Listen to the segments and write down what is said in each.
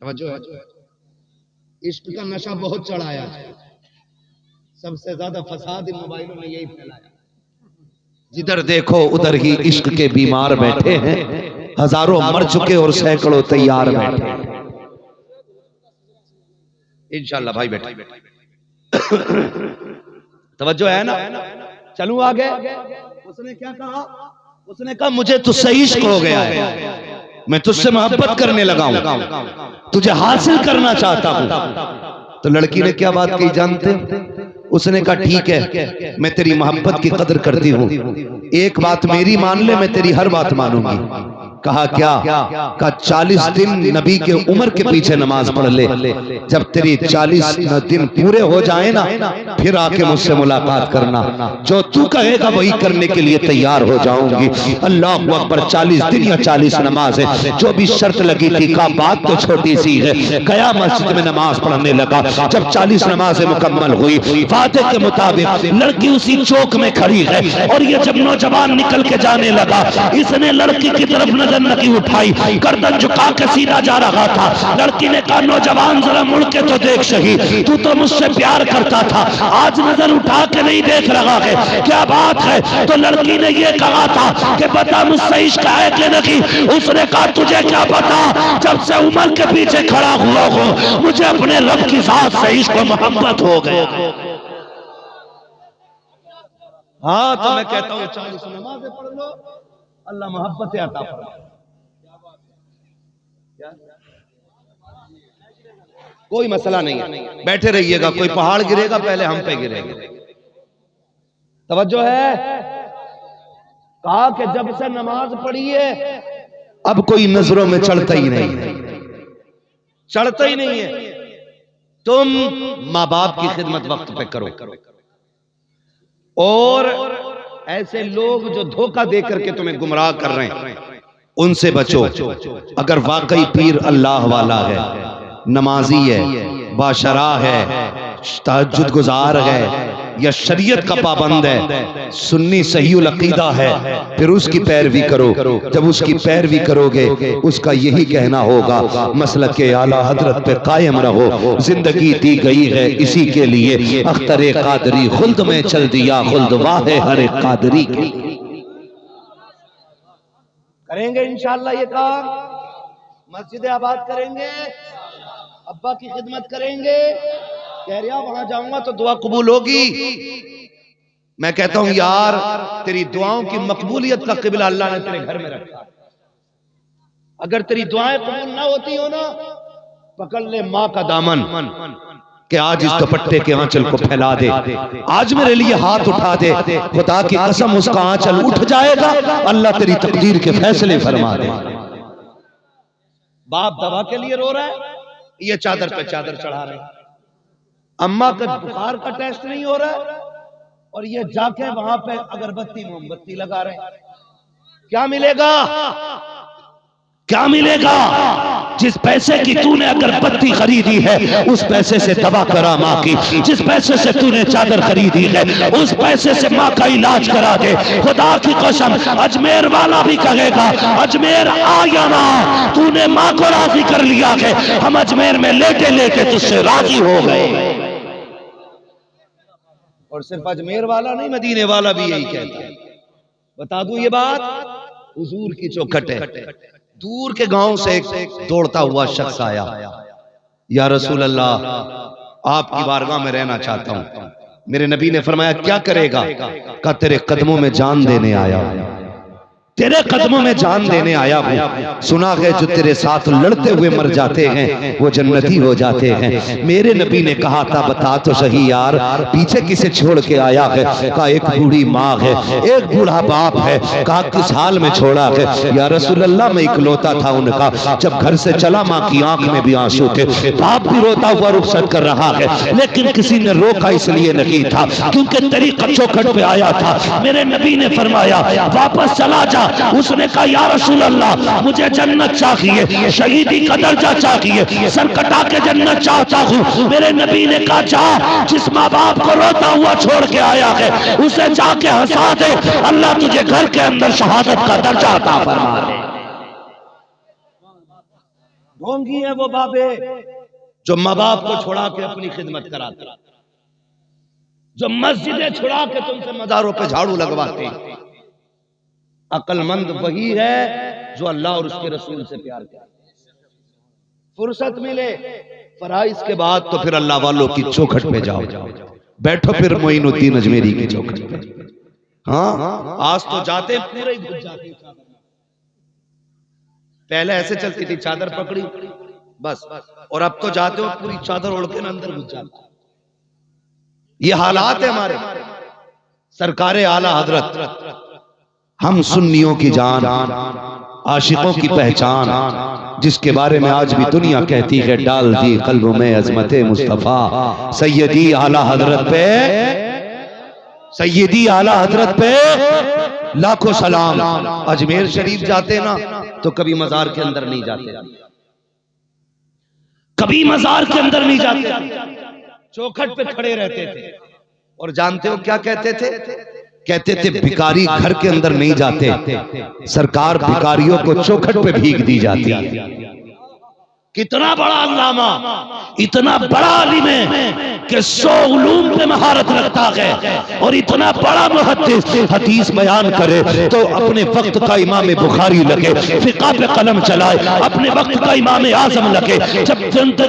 समझो है, इश्क का नशा बहुत चढ़ाया है, सबसे ज्यादा फसाद इन मोबाइलों ने यही फैलाया। जिधर देखो उधर ही इश्क के बीमार बैठे हैं, हजारों मर चुके और सैकड़ों तैयार बैठे। इंशाल्लाह भाई बैठे तवज्जो है ना। चलूं आगे। उसने क्या कहा? उसने कहा मुझे तुझसे इश्क हो गया है, मैं तुझसे मोहब्बत करने लगा हूं, तुझे हासिल करना चाहता हूं। तो लड़की ने क्या बात कही जानते हो? उसने कहा ठीक है, मैं तेरी मोहब्बत की कदर करती हूँ, एक बात मेरी मान ले, मैं तेरी हर बात मानूंगी। कहा क्या? कहा 40 दिन नबी के उम्र के पीछे नमाज पढ़ ले, जब तेरी 40 दिन पूरे हो जाए ना, फिर आके मुझसे मुलाकात करना, जो तू कहेगा वही करने के लिए तैयार हो जाऊंगी। अल्लाह अकबर। 40 दिन या 40 नमाज है, जो भी शर्त लगी थी। का बात तो छोटी सी है, गया मस्जिद में नमाज पढ़ने लगा। जब 40 नमाजें मुकम्मल हुई, वादे के मुताबिक लड़की उसी चौक में खड़ी है, और ये जब नौजवान निकल के जाने लगा, इसने लड़की की तरफ नजर नहीं उठाई, गर्दन झुका के सीधा जा रहा था। लड़की ने कहा नौजवान जरा मुड़ के तो देख सही, तू तो मुझसे प्यार करता था, आज नजर उठा के नहीं देख रहा है, क्या बात है? तो लड़की ने ये कहा था कि बता मुझसे इश्क है कि नहीं? उसने कहा तुझे क्या पता, जब से उम्र के पीछे खड़ा हुआ हो, मुझे अपने रब की जात से इश्क और मोहब्बत हो गया। हाँ तो मैं कहता हूँ 40 नमाज़ें पढ़ लो, अल्लाह मोहब्बत अता फरमाए। कोई मसला नहीं है, बैठे रहिएगा, कोई पहाड़ गिरेगा पहले हम पे गिरेगा। तवज्जो है। कहा कि जब से नमाज पढ़ी है, अब कोई नजरों में चढ़ता ही नहीं है, चढ़ता ही नहीं है। तुम माँ बाप की खिदमत वक्त पे करो, और ऐसे लोग जो धोखा दे करके तुम्हें गुमराह कर रहे हैं, उनसे बचो। अगर वाकई पीर अल्लाह वाला है, नमाजी है, बाशरा है, तहज्जुद गुजार है, या शरीयत का पाबंद है, सुन्नी सहीउल अकीदा है, फिर उसकी पैरवी करो। जब उसकी पैरवी करोगे, उसका यही कहना होगा मसलक के आला हजरत पे कायम रहो, जिंदगी दी गई है इसी के लिए, अख्तरे कादरी खुल्द में चल दिया खुल्द वाहे हरे कादरी की। करेंगे इंशाअल्लाह ये काम, मस्जिद आबाद करेंगे, अब्बा की खिदमत करेंगे। कह रहा वहां जाऊंगा तो दुआ कबूल होगी। मैं कहता हूं यार, तेरी दुआओं की मकबूलियत का क़िबला अल्लाह ने तेरे घर में रखा। अगर तेरी दुआएं कबूल ना होती हो ना, पकड़ ले माँ का दामन कि आज इस दुपट्टे के आंचल को फैला दे, आज मेरे लिए हाथ उठा दे, खुदा की कसम उसका आंचल उठ जाएगा, अल्लाह तेरी तकदीर के फैसले फरमा दे। बाप दवा के लिए रो रहा है, ये चादर पे चादर चढ़ा रहे हैं। अम्मा का बुखार का टेस्ट नहीं हो रहा है, और ये जाके वहां पे अगरबत्ती मोमबत्ती लगा रहे हैं। क्या मिलेगा? क्या मिलेगा? जिस पैसे की तूने अगरबत्ती खरीदी है, उस पैसे से दवा करा माँ की। जिस पैसे से तूने चादर खरीदी है, उस पैसे से माँ का इलाज करा दे। खुदा की कसम, अजमेर वाला भी कहेगा अजमेर आया ना, तूने माँ को राजी कर लिया है, हम अजमेर में लेटे लेटे तुझसे राजी हो गए। और सिर्फ अजमेर वाला नहीं, मदीने वाला भी यही कहता है। बता दूं ये बात, हुजूर की चौखट है। दूर के गांव से एक दौड़ता हुआ शख्स आया, या रसूल अल्लाह, आपकी बारगाह में रहना चाहता हूं। मेरे नबी ने फरमाया क्या करेगा? कहा तेरे कदमों में जान देने आया हूं, तेरे कदमों में जान देने आया हूं। सुना है जो तेरे साथ लड़ते हुए मर जाते हैं वो जन्नती हो जाते हैं। मेरे नबी ने कहा था बता तो सही यार, पीछे किसे छोड़ के आया है? कहा एक बूढ़ी माँ है, एक बूढ़ा बाप है। कहा किस हाल में छोड़ा है? या रसूल अल्लाह मैं इकलौता था उनका, जब घर से चला माँ की आंख में भी आंसू थे, बाप भी रोता हुआ रुखसत कर रहा है, लेकिन किसी ने रोका इसलिए नहीं था क्योंकि तेरी चौखट पे आया था। मेरे नबी ने फरमाया वापस चला जा। उसने कहा या रसूल अल्लाह, मुझे जन्नत चाहिए, शहीदी का दर्जा चाहिए, सर कटा के जन्नत चाहता हूँ। मेरे नबी ने कहा जा, जिस माँ बाप को रोता हुआ छोड़ के आया है उसे जाके हंसा दे, अल्लाह तुझे घर के अंदर शहादत का दर्जा अता फरमा दे। ढोंगी है वो बाबे जो माँ बाप को छुड़ा के अपनी खिदमत कराते, जो मस्जिदें छुड़ा के तुमसे मज़ारों पे झाड़ू लगवाते। अक्लमंद वही है जो अल्लाह और उसके रसूल से प्यार करे। फुर्सत मिले फराइज के बाद तो फिर अल्लाह वालों की चौखट पे जाओ, बैठो फिर मोइनुद्दीन अजमेरी की चौखट पे। हाँ, आज तो जाते पूरे ही घुस जाते। पहले ऐसे चलती थी, चादर पकड़ी बस, और अब तो जाते हो पूरी चादर ओढ़ के अंदर घुस जाते। ये हालात है हमारे। सरकारे आला हजरत, हम सुन्नियों की जान, आशिकों की पहचान, जिसके बारे में आज भी दुनिया कहती है डाल दी कल्ब में अजमत मुस्तफा। सैयदी आला हजरत पे, सैयदी आला हजरत पे लाखों सलाम। अजमेर शरीफ जाते ना तो कभी मजार के अंदर नहीं जाते, कभी मजार के अंदर नहीं जाते, चौखट पे खड़े रहते थे। और जानते हो क्या कहते थे? कहते थे भिखारी घर के अंदर नहीं जाते, सरकार भिखारियों को चौखट पे भीख दी जाती है। कितना बड़ा अल्लामा, इतना बड़ा आलिम है कि 100 उलूम पे महारत रखता है, और इतना बड़ा मुहद्दिस हदीस बयान करे तो अपने वक्त का इमाम बुखारी लगे, फिक़ह पे कलम चलाए, अपने वक्त का इमाम आज़म लगे, जब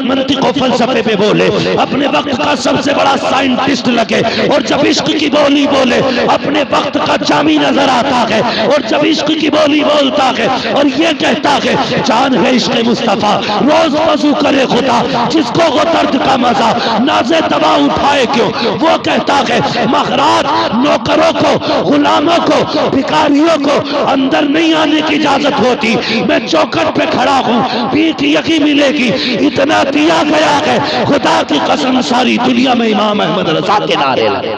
मंतिक़ और फ़लसफ़े पे बोले अपने वक्त का सबसे बड़ा साइंटिस्ट लगे, और जब इश्क की बोली बोले अपने वक्त का जामी नजर आता है, और जब इश्क की बोली बोलता है और ये कहता है जान है इश्क़ मुस्तफ़ा, रोज वज़ू करे खुदा, जिसको वो दर्द का मजा नाज़े तबा उठाए क्यों। वो कहता है मखरात नौकरों को, गुलामों को, भिखारियों को अंदर नहीं आने की इजाजत होती। मैं चौखट पे खड़ा हूँ, भीख यही मिलेगी, इतना दिया गया है खुदा की कसम सारी दुनिया में इमाम अहमद रज़ा के नारे लगे।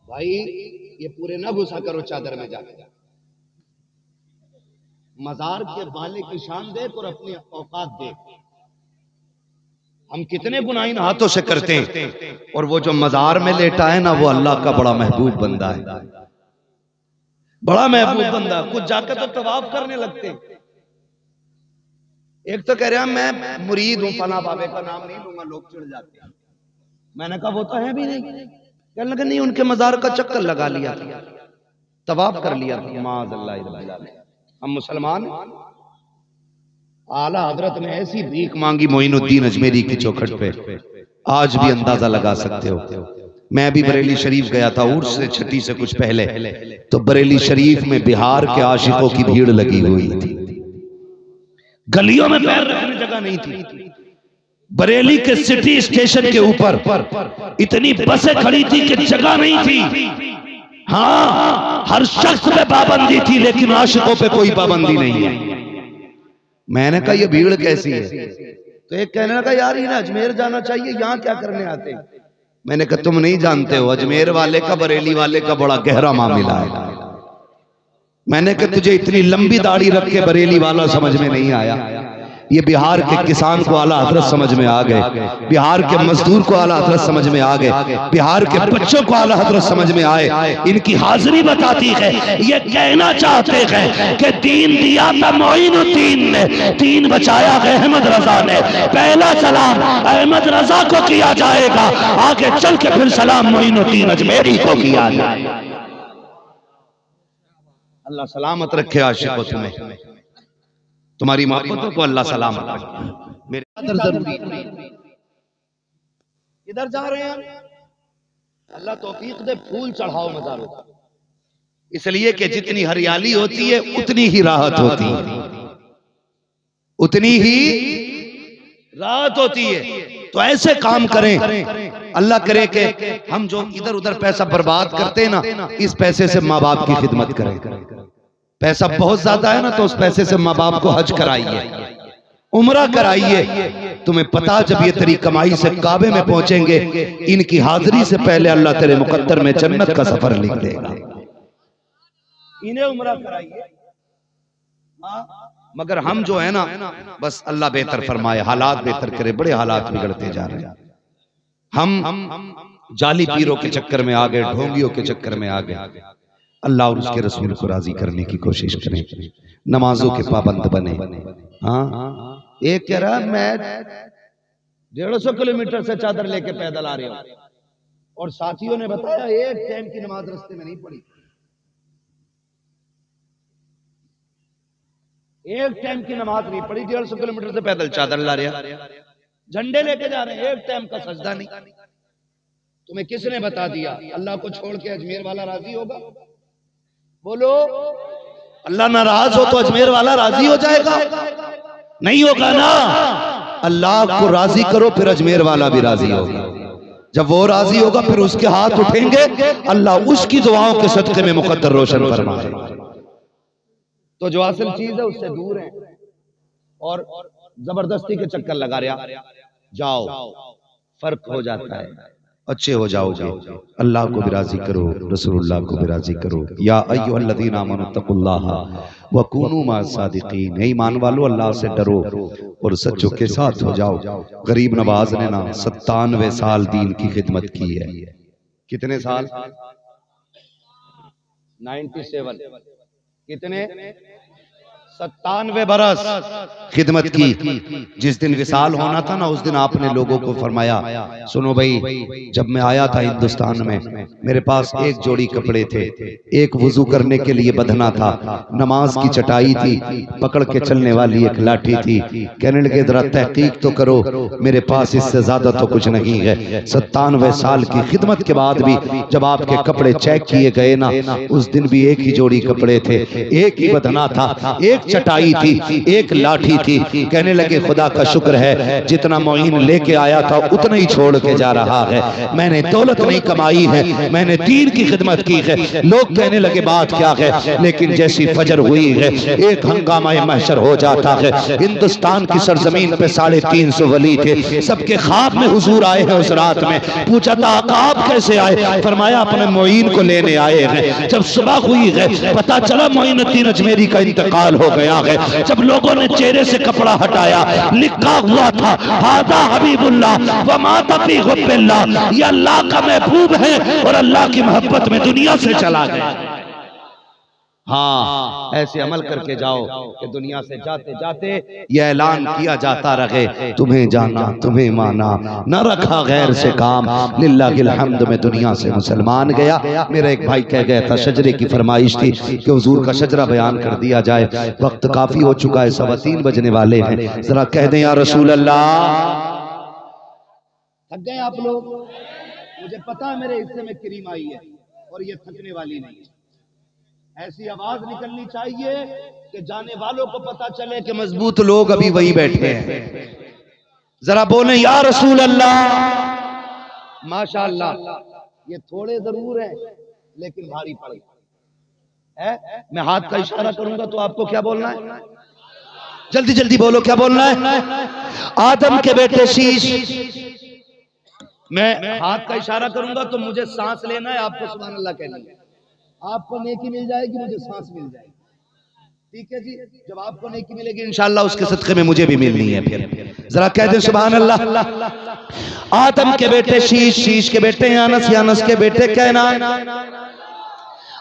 भाई ये पूरे ना घुसा करो चादर में जाके, मजार के वाले की शान देख और अपनी औकात देख। हम कितने गुनाहीन हाथों से करते हैं, और वो जो मजार में लेटा है ना वो अल्लाह का बड़ा महबूब बंदा है, बड़ा महबूब बंदा। कुछ जाकर तो तवाफ करने लगते हैं। एक तो कह रहा मैं मुरीद हूं, फला बाबे का नाम नहीं लूंगा, लोग चिढ़ जाते हैं। मैंने कहा वो तो है भी नहीं। कहने लगे नहीं, उनके मजार का चक्कर लगा लिया था, तवाफ कर लिया था। माज़अल्लाह, हम मुसलमान। आला हजरत ने ऐसी भीख मांगी मोइनुद्दीन अजमेरी की चौखट पे, आज भी अंदाजा लगा सकते हो। मैं भी बरेली शरीफ गया था उर्स से छठी से कुछ पहले, तो बरेली शरीफ में बिहार के आशिकों की भीड़ लगी हुई थी, गलियों में पैर रखने जगह नहीं थी। बरेली के सिटी स्टेशन के ऊपर इतनी बसें खड़ी थी कि जगह नहीं थी। हाँ, हर शख्स पे पाबंदी थी, लेकिन आशिकों पे कोई पाबंदी नहीं है। मैंने कहा ये भीड़ कैसी है? तो एक कहने लगा यार ये अजमेर जाना चाहिए, यहाँ क्या करने आते हैं? मैंने कहा तुम नहीं जानते हो, अजमेर वाले का बरेली वाले का बड़ा गहरा मामला है। मैंने कहा तुझे इतनी लंबी दाढ़ी रख के बरेली वाला समझ में नहीं आया? ये बिहार के किसान को आला हजरत समझ में आ गए, बिहार के मजदूर को आला हजरत समझ में आ गए, बिहार के बच्चों को आला हजरत समझ में आए। इनकी हाजिरी बताती है, ये कहना चाहते हैं कि दीन दिया था मोइनुद्दीन ने, दीन बचाया है अहमद रजा ने। पहला सलाम अहमद रजा को किया जाएगा, आगे चल के फिर सलाम मोइनुद्दीन अजमेरी को किया जाएगा। अल्लाह सलामत रखे आशिकों तुम्हें, तुम्हारी मोहब्बतों को अल्लाह सलामत रखे। मेरे अंदर जरूरी इधर जा रहे हैं, अल्लाह तौफीक दे फूल चढ़ाओ मजारों पर, इसलिए कि जितनी हरियाली होती है उतनी ही राहत होती है, उतनी ही राहत होती है। तो ऐसे काम करें, अल्लाह करे कि हम जो इधर उधर पैसा बर्बाद करते हैं ना, इस पैसे से माँ बाप की खिदमत करें। पैसा बहुत ज्यादा है ना, तो उस पैसे से माँ बाप को हज कराइए, उम्रा कराइए। तुम्हें पता जब ये तेरी कमाई से काबे में पहुंचेंगे, इनकी हाजिरी से पहले अल्लाह तेरे मुकद्दर में जन्नत का सफर लिख देगा। इन्हें उम्रा कराइए, मगर हम जो है ना, बस अल्लाह बेहतर फरमाए, हालात बेहतर करे, बड़े हालात बिगड़ते जा रहे हैं। हम जाली पीरों के चक्कर में आ गए, ढोंगियों के चक्कर में आ गए। अल्लाह और उसके रसूल को राजी करने की कोशिश करें, नमाजों के पाबंद बने। हाँ, एक कह रहा मैं 150 किलोमीटर से चादर लेके पैदल आ रहा हूं, और साथियों ने बताया एक टाइम की नमाज रास्ते में नहीं पढ़ी, एक टाइम की नमाज नहीं पढ़ी, 150 किलोमीटर से पैदल चादर ला रहा, झंडे लेके जा रहे हैं, एक टाइम का सजदा नहीं। तुम्हें किसने बता दिया अल्लाह को छोड़ के अजमेर वाला राजी होगा? बोलो, अल्लाह नाराज हो तो अजमेर वाला राजी हो जाएगा? नहीं होगा ना। अल्लाह को राजी करो, फिर अजमेर वाला भी राजी होगा। जब वो राजी होगा फिर उसके हाथ उठेंगे, अल्लाह उसकी दुआओं के सदके में मुकद्दर रोशन फरमाए। तो जो असल चीज है उससे दूर है, और जबरदस्ती के चक्कर लगा रहा, जाओ, फर्क हो जाता है, अच्छे हो जाओगे। अल्लाह को भी राजी करो, रसूलुल्लाह को भी राजी करो। या अय्युहल्लज़ीना आमनू तक़ुल्लाहा व कूनू माअस सादिक़ीन, हे ईमान वालो अल्लाह से डरो और सच्चों के साथ हो जाओ। गरीब नवाज ने ना 97 साल दीन की खिदमत की है। कितने साल? 97। कितने? 97 बरस खिदमत की। जिस दिन विसाल होना था ना, उस दिन आपने लोगों को फरमाया, सुनो भाई, जब मैं आया था हिंदुस्तान में, मेरे पास एक जोड़ी कपड़े थे, एक वुजू करने के लिए बंधना था, नमाज की चटाई थी, पकड़ के चलने वाली एक लाठी थी। कहने लगे जरा तहकीक तो करो, मेरे पास इससे ज्यादा तो कुछ नहीं है। 97 साल की खिदमत के बाद भी जब आपके कपड़े चेक किए गए ना, उस दिन भी एक ही जोड़ी कपड़े थे, एक ही बंधना था, एक चटाई थी, एक लाठी थी। कहने लगे खुदा का शुक्र है, जितना मोइन लेके आया था उतना ही छोड़ के जा रहा है। मैंने दौलत नहीं कमाई है, मैंने दीन की खिदमत की है। लोग कहने लगे बात क्या है, लेकिन जैसी फजर हुई है एक हंगामा महशर हो जाता है। हिंदुस्तान की सरजमीन पे 350 वली थे, सबके ख्वाब में हुजूर आए हैं। उस रात में पूछा था आका आप कैसे आए? फरमाया अपने मोइन को लेने आए हैं। जब सुबह हुई है पता चला मोइनुद्दीन अजमेरी का इंतकाल हो गया है। जब लोगों ने चेहरे से कपड़ा हटाया, लिखा हुआ था हादा हबीबुल्लाह व माता फी हुब्बिल्लाह, ये अल्लाह का महबूब है और अल्लाह की मोहब्बत में दुनिया से चला गया। हाँ, ऐसे अमल करके जाओ कि दुनिया से जाते जाते ये ऐलान किया जाता रहे, तुम्हें जाना तुम्हें माना, न रखा गैर से काम, लिल्लाहिल हम्द में दुनिया से मुसलमान गया। मेरा एक भाई कह गया था, शजरे की फरमाइश थी कि हुजूर का शजरा बयान कर दिया जाए। वक्त काफी हो चुका है, 3:15 बजने वाले हैं। जरा कह दें या रसूल अल्लाह। थक गए आप लोग? मुझे पता है मेरे हिस्से में करीम आई है और ये थकने वाली नहीं है। ऐसी आवाज निकलनी चाहिए कि जाने वालों को पता चले कि मजबूत लोग अभी वही बैठे हैं। जरा बोले या रसूल अल्लाह। माशाअल्लाह, ये थोड़े जरूर हैं लेकिन भारी पड़ है। मैं हाथ का इशारा करूंगा तो आपको क्या बोलना है? जल्दी जल्दी बोलो, क्या बोलना है? आदम के बेटे शीश। मैं हाथ का इशारा करूंगा तो मुझे सांस लेना है, आपको सुभान अल्लाह कहना है। आपको नेकी मिल जाएगी, मुझे सांस मिल जाएगी। ठीक है जी, जब आपको नेकी मिलेगी इंशाअल्लाह उसके सदक़े में मुझे भी मिलनी है। फिर जरा कह दे सुभान अल्लाह। आदम के बेटे शीश, शीश के बेटे यानस, यानस के बेटे कैनान,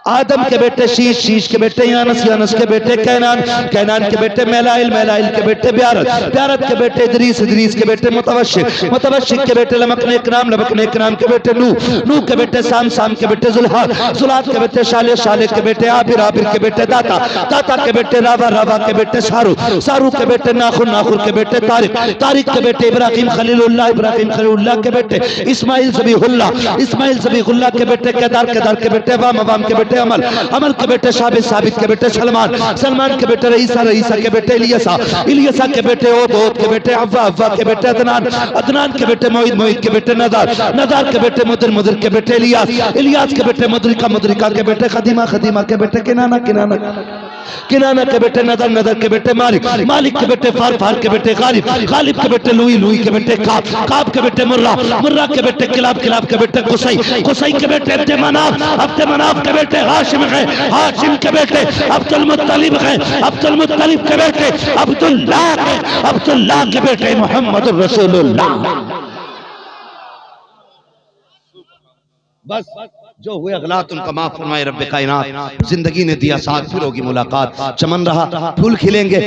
आदम के बेटे शीश, शीश के बेटे यानस, यानस के बेटे कैनान, कैनान के बेटे मैलाइल, मैलाइल के बेटे ब्यारत, ब्यारत के बेटे इदरीस, इदरीस के बेटे मुतवश्शिक, मुतवश्शिक के बेटे लमकने इकराम, लमकने इकराम के बेटे नूह, नूह के बेटे साम, साम के बेटे जुल्हाद, जुल्हाद के बेटे शाले, शाले के बेटे आबिर, आबिर के बेटे दाता, दाता के बेटे रावा, रावा के बेटे सारू, सारू के बेटे नाखुर, नाखुर के बेटे तारिक, तारिक के बेटे इब्राहिम खलीलुल्लाह, इब्राहिम खलीलुल्लाह के बेटे इस्माइल ज़बीहुल्लाह, इस्माइल ज़बीहुल्लाह के बेटे केदार, केदार के बेटे वाम, वाम के बेटे अमल, अमल के बेटे साबित, साबित के बेटे सलमान, सलमान के बेटे रईसा, रईसा के बेटे इलियसा, इलियसा के बेटे ओद, ओद के बेटे अव्वा, अव्वा के बेटे अदनान, अदनान के बेटे मोइद, मोइद के बेटे नदार, नदार के बेटे मुदर, मुदर के बेटे इलियास, इलियास के बेटे मुदरिका, मुदरिका के बेटे खदीमा, खदीमा के बेटे किनाना, किनाना, किनाना के बेटे नदर, नदर के बेटे मालिक, मालिक के बेटे फार, फार के बेटे गालिब, गालिब के बेटे लुई, लुई के बेटे काब, काब के बेटे मुर्रा, मुर्रा के बेटे किलाब, किलाब के बेटे कुसई, कुसई के बेटे अब्दे मनाफ, अब्दे मनाफ के बेटे हाशिम है, हाशिम के बेटे अब्दुल मुत्तलिब है, अब्दुल मुत्तलिब के बेटे अब्दुल्लाह है, अब्दुल्लाह के बेटे मोहम्मद रसूलुल्लाह। बस जो हुए अगलात उनका माफ फरमाए रब्बे कायनात। जिंदगी ने दिया साथ, फिर होगी मुलाकात। चमन रहा फूल खिलेंगे।